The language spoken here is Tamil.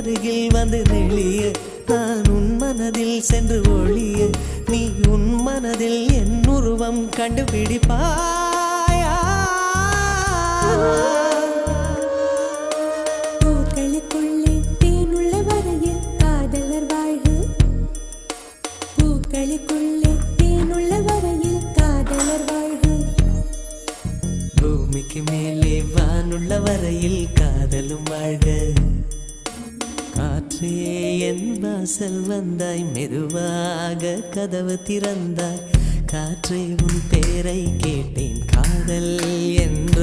அருகில் வந்து நெளிய நான் உன் மனதில் சென்று ஒளிய நீ உன் மனதில் என் உருவம் கண்டுபிடிப்பாயா பூக்களுக்குள்ளே தேனுள்ள வரையில் காதலர் வாழ்க பூக்களுக்குள்ளே தேனுள்ள வரையில் காதலர் வாழ்க பூமிக்கு மேலே வானுள்ள வரையில் காதலும் வாழ்க காற்றே என் வாசல் வந்தாய் மெதுவாக கதவு திறந்தாய் காற்றே உன் பேரை கேட்டேன் காதல் என்ற